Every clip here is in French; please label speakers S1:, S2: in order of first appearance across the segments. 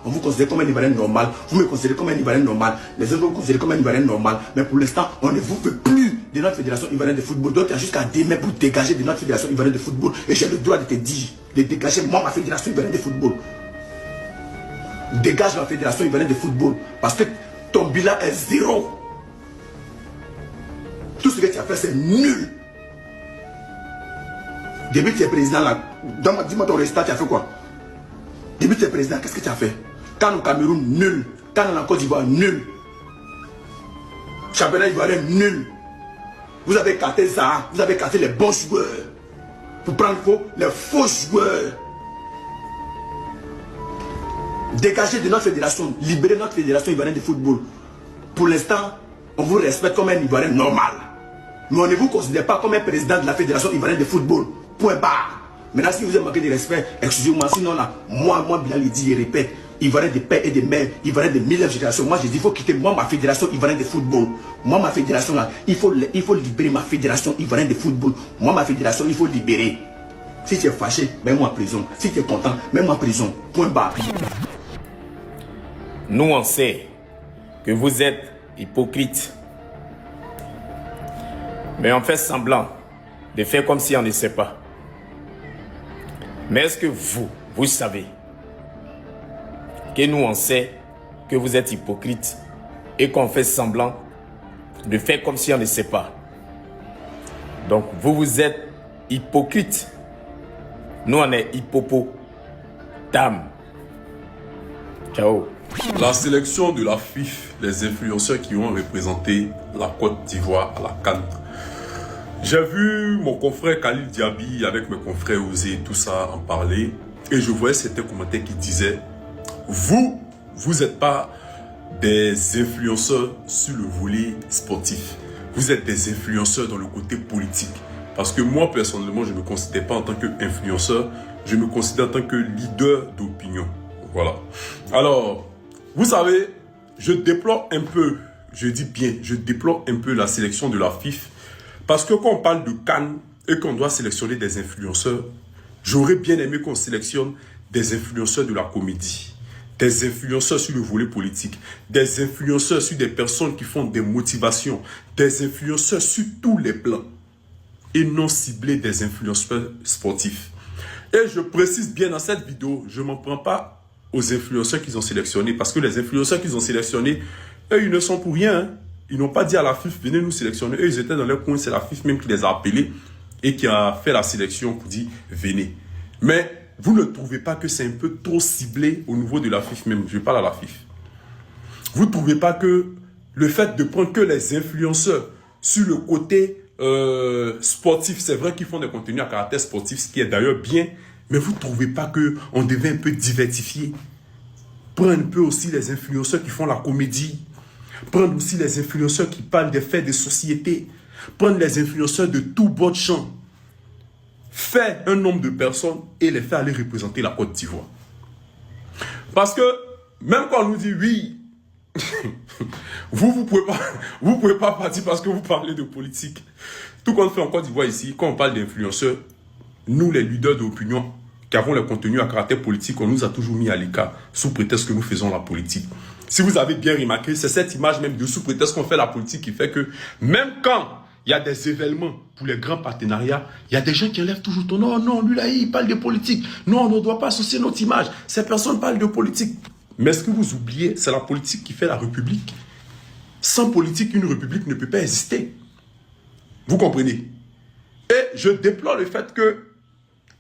S1: on vous considère comme un Ivoirien normal. Vous me considérez comme un Ivoirien normal. Les autres vous considèrent comme un Ivoirien normal. Mais pour l'instant, on ne vous veut plus de notre fédération ivoirienne de football. Donc, il y a jusqu'à demain pour dégager de notre fédération ivoirienne de football. Et j'ai le droit de te dire, de dégager moi, ma fédération ivoirienne de football. Dégage la fédération ivoirienne de football. Parce que ton bilan est zéro. Tout ce que tu as fait, c'est nul. Depuis que tu es président là, dis-moi ton résultat, tu as fait quoi? Depuis que tu es président, qu'est-ce que tu as fait? Quand au Cameroun, nul. Quand en Côte d'Ivoire, nul. Championnat ivoirien, nul. Vous avez capté ça, vous avez capté les bons joueurs. Pour prendre les faux joueurs. Dégagez de notre fédération, libérez notre fédération ivoirienne de football. Pour l'instant, on vous respecte comme un Ivoirien normal. Mais on ne vous considère pas comme un président de la fédération ivoirienne de football. Point barre. Maintenant, si vous avez manqué de respect, excusez-moi, sinon là, moi, Bilal, il dit et répète, Ivoirien de père et de mère, Ivoirien de mille générations. Moi, je dis, il faut quitter moi, ma fédération ivoirienne de football. Moi, ma fédération là, il faut libérer ma fédération ivoirienne de football. Moi, ma fédération, il faut libérer. Si tu es fâché, mets-moi en prison. Si tu es content, mets-moi en prison. Point barre.
S2: Nous, on sait que vous êtes hypocrite. Mais on fait semblant de faire comme si on ne sait pas. Mais est-ce que vous savez que nous, on sait que vous êtes hypocrite et qu'on fait semblant de faire comme si on ne sait pas? Donc, vous êtes hypocrite. Nous, on est hippopotame. Ciao.
S3: La sélection de la FIF, les influenceurs qui ont représenté la Côte d'Ivoire à la CAN. J'ai vu mon confrère Khalil Diaby avec mes confrères Osé, tout ça en parler. Et je voyais certains commentaires qui disaient, vous n'êtes pas des influenceurs sur le volet sportif. Vous êtes des influenceurs dans le côté politique. Parce que moi, personnellement, je ne me considère pas en tant qu'influenceur. Je me considère en tant que leader d'opinion. Voilà. Alors, vous savez, je déplore un peu, je dis bien, je déplore un peu la sélection de la FIF. Parce que quand on parle de CAN et qu'on doit sélectionner des influenceurs, j'aurais bien aimé qu'on sélectionne des influenceurs de la comédie, des influenceurs sur le volet politique, des influenceurs sur des personnes qui font des motivations, des influenceurs sur tous les plans et non cibler des influenceurs sportifs. Et je précise bien dans cette vidéo, je ne m'en prends pas aux influenceurs qu'ils ont sélectionnés parce que les influenceurs qu'ils ont sélectionnés, eux, ils ne sont pour rien. Hein. Ils n'ont pas dit à la FIF, venez nous sélectionner. Eux, ils étaient dans leur coin, c'est la FIF même qui les a appelés et qui a fait la sélection pour dire, venez. Mais vous ne trouvez pas que c'est un peu trop ciblé au niveau de la FIF même? Je parle à la FIF. Vous ne trouvez pas que le fait de prendre que les influenceurs sur le côté sportif, c'est vrai qu'ils font des contenus à caractère sportif, ce qui est d'ailleurs bien, mais vous ne trouvez pas qu'on devait un peu diversifier? Prendre un peu aussi les influenceurs qui font la comédie, prendre aussi les influenceurs qui parlent des faits de société, prendre les influenceurs de tout bord de champ, faire un nombre de personnes et les faire aller représenter la Côte d'Ivoire. Parce que même quand on nous dit oui, vous pouvez pas partir parce que vous parlez de politique. Tout qu'on fait en Côte d'Ivoire ici, quand on parle d'influenceurs, nous les leaders d'opinion qui avons le contenu à caractère politique, on nous a toujours mis à l'écart sous prétexte que nous faisons la politique. Si vous avez bien remarqué, c'est cette image même de sous prétexte qu'on fait la politique qui fait que même quand il y a des événements pour les grands partenariats, il y a des gens qui enlèvent toujours ton nom. Non, lui là, il parle de politique. Non, on ne doit pas associer notre image. Ces personnes parlent de politique. Mais ce que vous oubliez, c'est la politique qui fait la République. Sans politique, une République ne peut pas exister. Vous comprenez? Et je déplore le fait que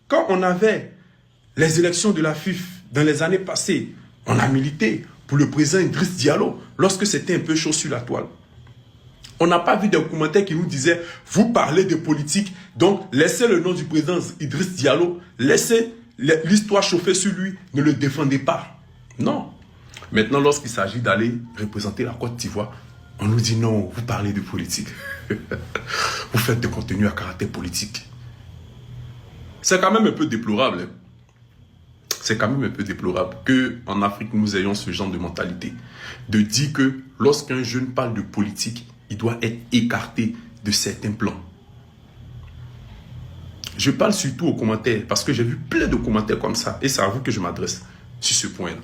S3: quand on avait les élections de la FIF dans les années passées, on a milité pour le président Idriss Diallo lorsque c'était un peu chaud sur la toile. On n'a pas vu des commentaires qui nous disaient « Vous parlez de politique, donc laissez le nom du président Idriss Diallo, laissez l'histoire chauffer sur lui, ne le défendez pas. » Non. Maintenant, lorsqu'il s'agit d'aller représenter la Côte d'Ivoire, on nous dit « Non, vous parlez de politique. Vous faites des contenus à caractère politique. » C'est quand même un peu déplorable. Hein. C'est quand même un peu déplorable qu'en Afrique, nous ayons ce genre de mentalité. De dire que lorsqu'un jeune parle de politique, il doit être écarté de certains plans. Je parle surtout aux commentaires, parce que j'ai vu plein de commentaires comme ça, et c'est à vous que je m'adresse sur ce point-là.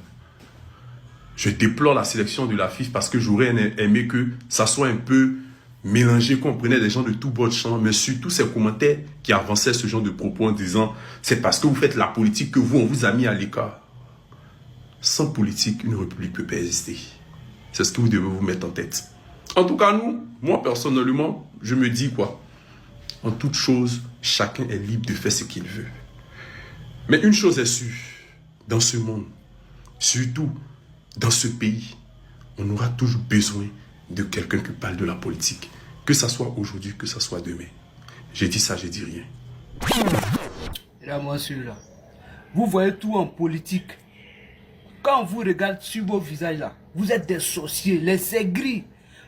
S3: Je déplore la sélection de la FIF parce que j'aurais aimé que ça soit un peu mélangé, qu'on prenait des gens de tout bord de champ, mais surtout ces commentaires qui avançaient ce genre de propos en disant c'est parce que vous faites la politique que vous, on vous a mis à l'écart. Sans politique, une république peut pas exister. C'est ce que vous devez vous mettre en tête. En tout cas, moi personnellement, je me dis quoi? En toute chose, chacun est libre de faire ce qu'il veut. Mais une chose est sûre, dans ce monde, surtout dans ce pays, on aura toujours besoin de quelqu'un qui parle de la politique. Que ça soit aujourd'hui, que ça soit demain. J'ai dit ça, j'ai dit rien.
S4: Et là, moi, celui-là. Vous voyez tout en politique. Quand on vous regarde sur vos visages là, vous êtes des sorciers, les aigris.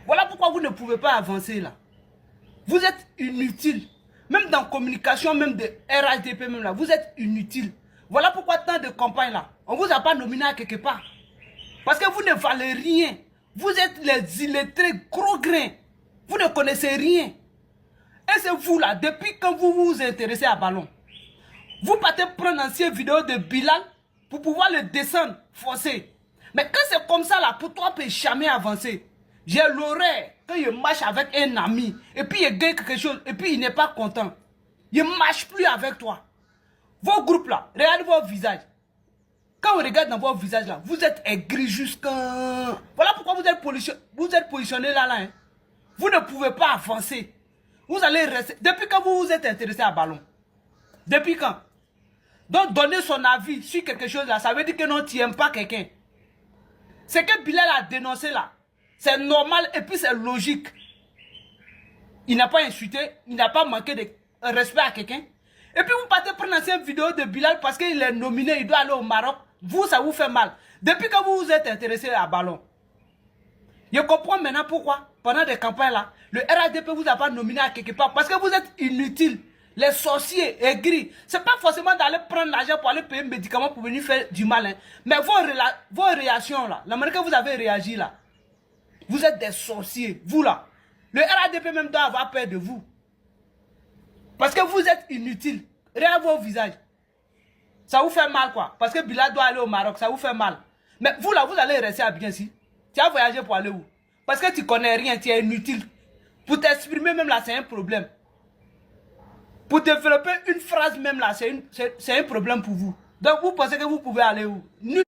S4: Voilà pourquoi vous ne pouvez pas avancer là. Vous êtes inutiles. Même dans la communication, même de RHDP même là, vous êtes inutiles. Voilà pourquoi tant de campagnes là, on vous a pas nominé à quelque part. Parce que vous ne valez rien. Vous êtes les illettrés gros grains. Vous ne connaissez rien. Et c'est vous là, depuis quand vous vous intéressez à ballon, vous partez prendre une ancienne vidéo de Bilal pour pouvoir le descendre, forcer. Mais quand c'est comme ça là, pour toi, tu ne peux jamais avancer. J'ai l'horreur quand il marche avec un ami et puis il gagne quelque chose et puis il n'est pas content. Il ne marche plus avec toi. Vos groupes là, regardez vos visages. Quand on regarde dans vos visages là, vous êtes aigris jusqu'à... Voilà pourquoi vous êtes positionné là. Hein. Vous ne pouvez pas avancer. Vous allez rester... Depuis quand vous vous êtes intéressé à ballon? Depuis quand? Donc donner son avis sur quelque chose là, ça veut dire que non, tu n'aimes pas quelqu'un. Ce que Bilal a dénoncé là, c'est normal et puis c'est logique. Il n'a pas insulté, il n'a pas manqué de respect à quelqu'un. Et puis vous partez prendre une ancienne vidéo de Bilal parce qu'il est nominé, il doit aller au Maroc. Vous, ça vous fait mal. Depuis que vous vous êtes intéressé à ballon. Je comprends maintenant pourquoi, pendant des campagnes là, le RHDP vous a pas nominé à quelque part parce que vous êtes inutiles. Les sorciers aigris. Ce n'est pas forcément d'aller prendre l'argent pour aller payer un médicament pour venir faire du mal. Hein. Mais vos réactions là, la manière que vous avez réagi là, vous êtes des sorciers. Vous là, le RHDP même doit avoir peur de vous. Parce que vous êtes inutiles. Regardez vos visages. Ça vous fait mal quoi. Parce que Bilal doit aller au Maroc, ça vous fait mal. Mais vous là, vous allez rester à Abidjan. Tu as voyagé pour aller où? Parce que tu connais rien, tu es inutile. Pour t'exprimer même là, c'est un problème. Pour développer une phrase même là, c'est un problème pour vous. Donc vous pensez que vous pouvez aller où? Nulle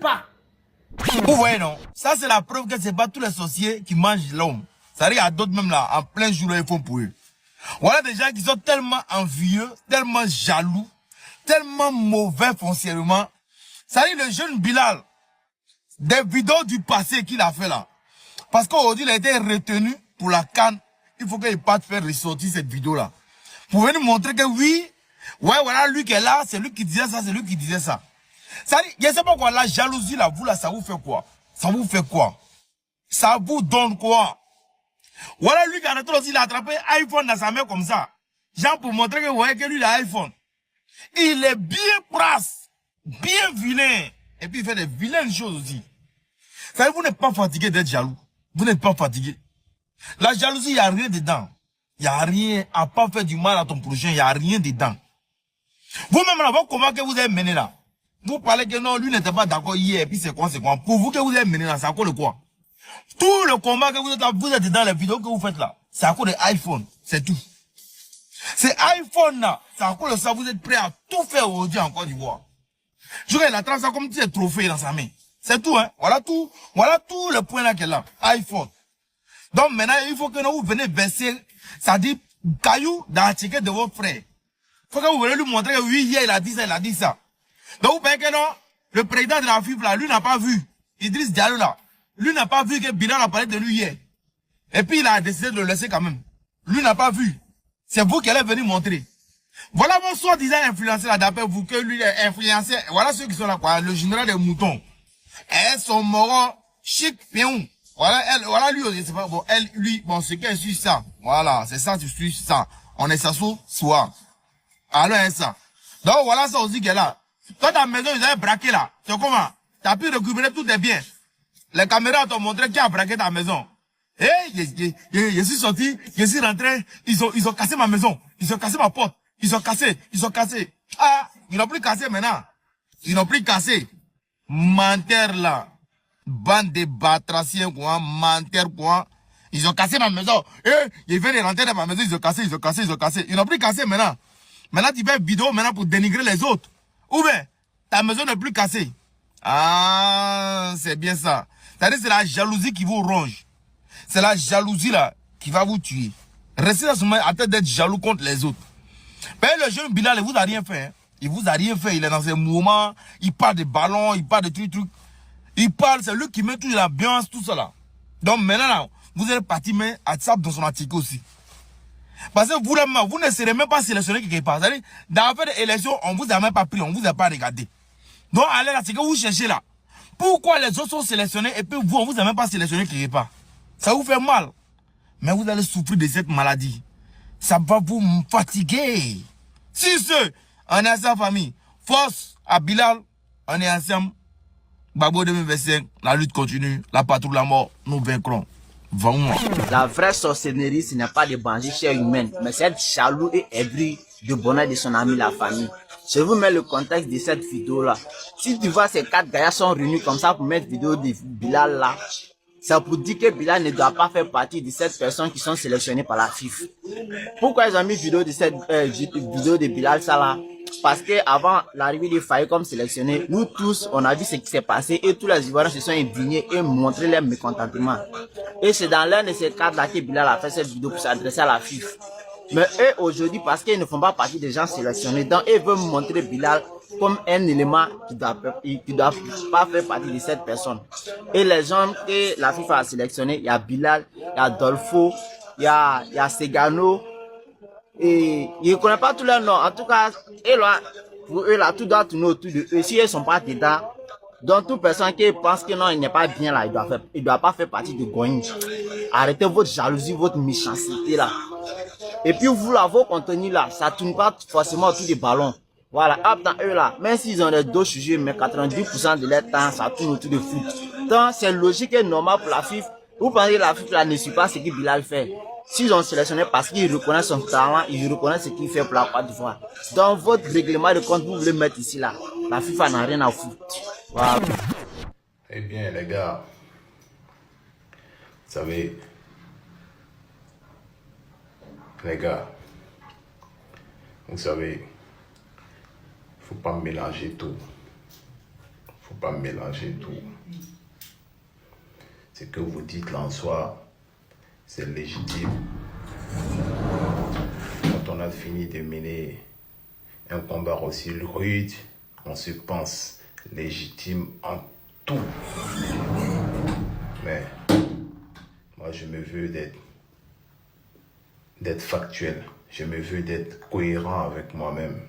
S4: part.
S5: Vous voyez non? Ça c'est la preuve que c'est pas tous les sorciers qui mangent l'homme. Ça arrive à d'autres même là, en plein jour ils font pour eux. Voilà des gens qui sont tellement envieux, tellement jaloux, tellement mauvais foncièrement. Ça arrive le jeune Bilal, des vidéos du passé qu'il a fait là. Parce qu'aujourd'hui, il a été retenu pour la CAN. Il faut qu'il parte faire ressortir cette vidéo-là. Pour venir montrer que oui, ouais, voilà, lui qui est là, c'est lui qui disait ça, c'est lui qui disait ça. Ça dit, je sais pas quoi, la jalousie là, vous là, ça vous fait quoi? Ça vous fait quoi? Ça vous donne quoi? Voilà, lui qui a aussi, il a attrapé un iPhone dans sa main comme ça. Genre pour montrer que vous voyez que lui, il a un iPhone. Il est bien prasse, bien vilain. Et puis il fait des vilaines choses aussi. Ça vous n'êtes pas fatigué d'être jaloux. Vous n'êtes pas fatigué. La jalousie, il n'y a rien dedans. Il n'y a rien à pas faire du mal à ton prochain. Il n'y a rien dedans. Vous-même, là, votre combat que vous avez mené là, vous parlez que non, lui n'était pas d'accord hier, et puis c'est quoi? Pour vous que vous avez mené là, c'est à cause de quoi? Tout le combat que vous êtes dans les vidéos que vous faites là, c'est à cause de iPhone. C'est tout. C'est iPhone là, c'est à cause de ça, vous êtes prêt à tout faire aujourd'hui en Côte d'Ivoire. Je regarde, il a ça comme si c'était trophée dans sa main. C'est tout, hein. Voilà tout le point là qu'elle a. iPhone. Donc maintenant, il faut que vous venez verser, ça dit, caillou dans la ticket de votre frère. Faut que vous venez lui montrer que oui, hier, il a dit ça, il a dit ça. Donc vous pensez que non, le président de la FIF là, lui n'a pas vu. Idriss Diallo là, lui n'a pas vu que Bilal a parlé de lui hier. Et puis il a décidé de le laisser quand même. Lui n'a pas vu. C'est vous qui allez venir montrer. Voilà vos soi-disant influenceurs là, d'après vous, que lui est influencé. Voilà ceux qui sont là, quoi, le général des moutons. Et son moron, chic, pion. Voilà lui aussi, c'est pas bon. Elle, lui, bon, c'est qu'elle suit ça. Voilà, c'est ça, tu suis ça. On est ça soir. Alors, c'est ça. Donc, voilà ça aussi qu'elle a. Toi, ta maison, ils avaient braqué là. C'est comment? T'as pu récupérer tous tes biens. Les caméras t'ont montré qui a braqué ta maison. Je suis sorti, je suis rentré, ils ont cassé ma maison. Ils ont cassé ma porte. Ils ont cassé, ils ont cassé. Ah, ils n'ont plus cassé maintenant. Ils n'ont plus cassé. Menteur là. Bande de batraciens quoi, menteur quoi. Ils ont cassé ma maison. Ils viennent de rentrer dans ma maison, ils ont cassé, ils ont cassé, ils ont cassé. Ils n'ont plus cassé maintenant. Maintenant tu fais vidéo maintenant pour dénigrer les autres. Ou bien, ta maison n'est plus cassée. Ah, c'est bien ça. C'est-à-dire c'est la jalousie qui vous ronge. C'est la jalousie là qui va vous tuer. Restez à ce moment à tête d'être jaloux contre les autres. Mais le jeune Bilal, il vous a rien fait. Hein. Il vous a rien fait. Il est dans ses mouvements. Il parle de ballons, il parle de trucs. Il parle, c'est lui qui met toute l'ambiance, tout ça là. Donc maintenant là, vous êtes parti mettre WhatsApp dans son article aussi. Parce que vous, vous ne serez même pas sélectionné quelque part. C'est-à-dire, dans l'affaire d'élection, on vous a même pas pris, on vous a pas regardé. Donc allez là, c'est que vous cherchez là. Pourquoi les autres sont sélectionnés et puis vous, on vous a même pas sélectionné quelque part? Ça vous fait mal. Mais vous allez souffrir de cette maladie. Ça va vous fatiguer. Si on est ensemble famille, force à Bilal, on est ensemble. Babo 2025, la lutte continue, la patrouille la mort, nous vaincrons. Vraiment.
S6: La vraie sorcellerie, ce n'est pas de manger chair humaine, mais c'est être jaloux et aigri du bonheur de son ami, la famille. Je vous mets le contexte de cette vidéo-là. Si tu vois ces 4 gars sont réunis comme ça pour mettre vidéo de Bilal là, c'est pour dire que Bilal ne doit pas faire partie de cette personnes qui sont sélectionnées par la FIFA. Pourquoi ils ont mis vidéo de cette vidéo de Bilal ça là? Parce que avant l'arrivée de Faye comme sélectionné, nous tous, on a vu ce qui s'est passé et tous les Ivoiriens se sont indignés et montré leur mécontentement. Et c'est dans l'un de ces cadres-là que Bilal a fait cette vidéo pour s'adresser à la FIFA. Mais eux, aujourd'hui, parce qu'ils ne font pas partie des gens sélectionnés, donc ils veulent montrer Bilal comme un élément qui ne doit pas faire partie de cette personne. Et les gens que la FIFA a sélectionnés, il y a Bilal, il y a Dolfo, il y a Segano, et ils ne connaissent pas tous leurs noms. En tout cas, et là, pour eux, là, tout doit tourner autour de eux. Si ils ne sont pas dedans, donc toute personne qui pense que non, il n'est pas bien là, il ne doit pas faire partie de Goïn. Arrêtez votre jalousie, votre méchanceté là. Et puis vous là, vos contenus là, ça ne tourne pas forcément autour des ballons. Voilà, hop dans eux là, même s'ils ont les deux sujets, mais 90% de leur temps, ça tourne autour de foot. Donc c'est logique et normal pour la FIFA. Vous pensez que la FIFA là, ne suit pas ce que Bilal fait. S'ils ont sélectionné parce qu'ils reconnaissent son talent, ils reconnaissent ce qu'il fait pour la Côte d'Ivoire. Dans votre règlement de compte, vous voulez mettre ici là. La FIFA n'a rien à foutre. Voilà.
S7: Eh bien les gars, vous savez, les gars, vous savez, faut pas mélanger tout. Faut pas mélanger tout. Ce que vous dites là en soi, c'est légitime. Quand on a fini de mener un combat aussi rude, on se pense légitime en tout. Mais moi, je me veux d'être factuel. Je me veux d'être cohérent avec moi-même.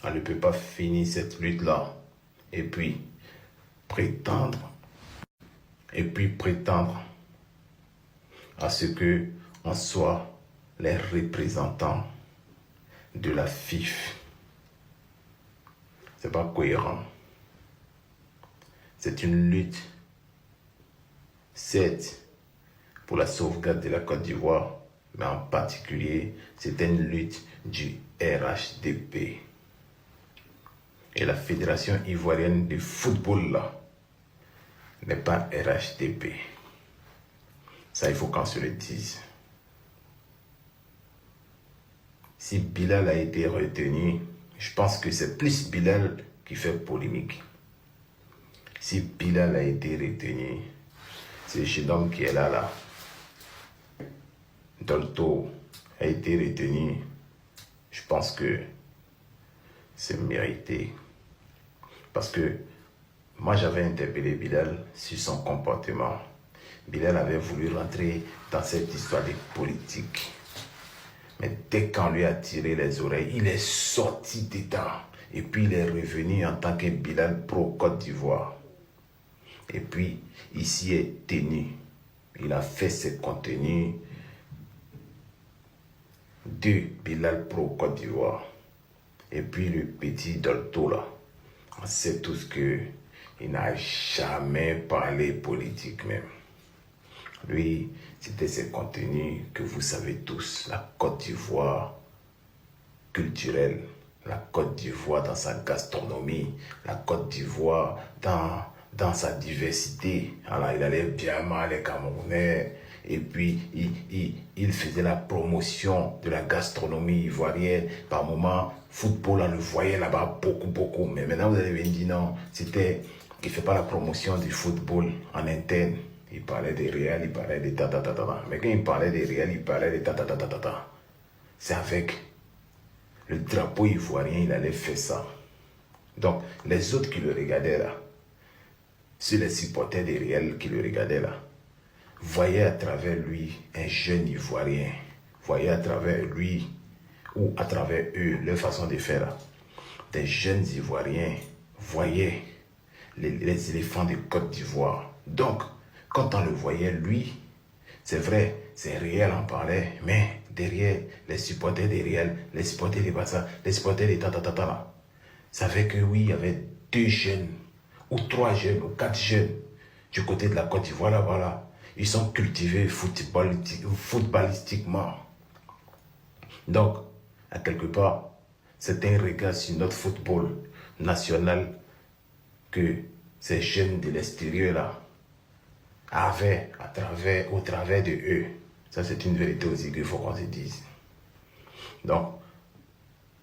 S7: On ne peut pas finir cette lutte-là et puis prétendre à ce que on soit les représentants de la FIFA. C'est pas cohérent. C'est une lutte, certes, pour la sauvegarde de la Côte d'Ivoire, mais en particulier, c'est une lutte du RHDP. Et la Fédération ivoirienne de football là n'est pas RHDP. Ça, il faut qu'on se le dise. Si Bilal a été retenu, je pense que c'est plus Bilal qui fait polémique. Si Bilal a été retenu, c'est le jeune homme qui est là. Dolto a été retenu. Je pense que c'est mérité. Parce que moi, j'avais interpellé Bilal sur son comportement. Bilal avait voulu rentrer dans cette histoire de politique. Mais dès qu'on lui a tiré les oreilles, il est sorti dedans. Et puis, il est revenu en tant que Bilal pro Côte d'Ivoire. Et puis, il s'y est tenu. Il a fait ses contenus de Bilal pro Côte d'Ivoire. Et puis, le petit Dolto là, on sait tous que il n'a jamais parlé politique même. Lui, c'était ses contenus que vous savez tous. La Côte d'Ivoire, culturelle, la Côte d'Ivoire dans sa gastronomie, la Côte d'Ivoire dans sa diversité. Alors, il allait bien mal les Camerounais. Et puis, il faisait la promotion de la gastronomie ivoirienne. Par moments, football, on le voyait là-bas beaucoup. Mais maintenant, vous allez me dire non, il ne fait pas la promotion du football en interne. Il parlait des Real, il parlait des ta. Mais quand il parlait des Real, il parlait des ta. C'est avec le drapeau ivoirien, il allait faire ça. Donc, les autres qui le regardaient là, ceux les supporters des Real qui le regardaient là, voyaient à travers lui un jeune ivoirien, voyaient à travers lui ou à travers eux leur façon de faire là. Des jeunes ivoiriens voyaient les éléphants de Côte d'Ivoire. Donc, quand on le voyait lui, c'est vrai, c'est Real en parlait, mais derrière les supporters des Real, les supporters des Barça, les supporters des là, savaient que oui, il y avait 2 jeunes, ou 3 jeunes, ou 4 jeunes du côté de la Côte d'Ivoire là, voilà. Ils sont cultivés footballistiquement. Donc, à quelque part, c'est un regard sur notre football national que ces jeunes de l'extérieur là avaient au travers de eux. Ça, c'est une vérité aussi qu'il faut qu'on se dise. Donc,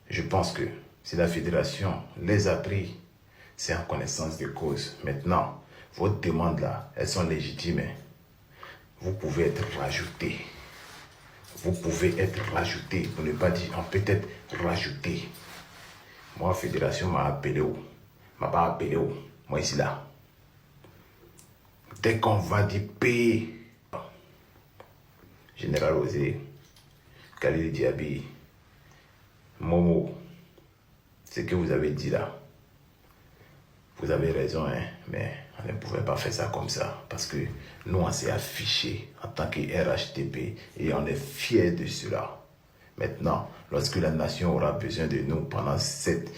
S7: je pense que si la fédération les a pris, c'est en connaissance de cause. Maintenant, vos demandes là, elles sont légitimes. Vous pouvez être rajouté. Vous pouvez être rajouté. Pour ne pas dire, on peut être rajouté. Moi, la fédération m'a appelé où? M'a pas appelé où? Moi, ici là. Dès qu'on va dire payer, Général Osé, Khalil Diaby, Momo, ce que vous avez dit là, vous avez raison, hein, mais on ne pouvait pas faire ça comme ça. Parce que nous, on s'est affiché en tant que RHDP et on est fiers de cela. Maintenant, lorsque la nation aura besoin de nous pendant cette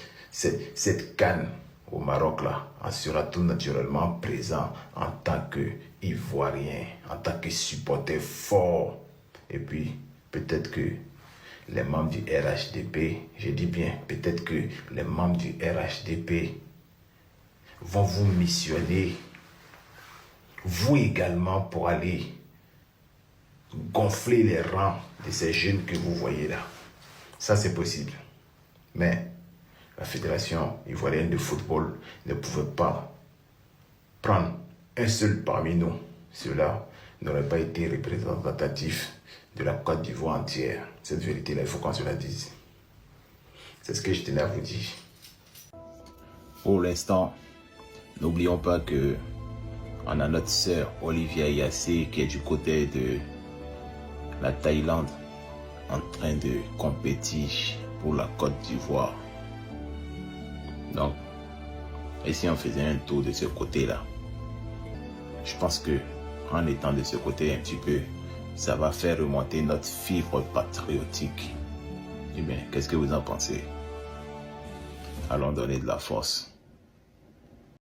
S7: canne au Maroc, là, on sera tout naturellement présent en tant qu'Ivoirien, en tant que supporter fort. Et puis, peut-être que les membres du RHDP, je dis bien, peut-être que les membres du RHDP vont vous missionner, vous également, pour aller gonfler les rangs de ces jeunes que vous voyez là. Ça, c'est possible. Mais la Fédération ivoirienne de football ne pouvait pas prendre un seul parmi nous. Cela n'aurait pas été représentatif de la Côte d'Ivoire entière. Cette vérité-là, il faut qu'on se la dise. C'est ce que je tenais à vous dire.
S8: Pour l'instant, n'oublions pas que on a notre sœur Olivia Yassé qui est du côté de la Thaïlande en train de compétir pour la Côte d'Ivoire. Donc, et si on faisait un tour de ce côté-là, je pense que en étant de ce côté un petit peu, ça va faire remonter notre fibre patriotique. Eh bien, qu'est-ce que vous en pensez? Allons donner de la force.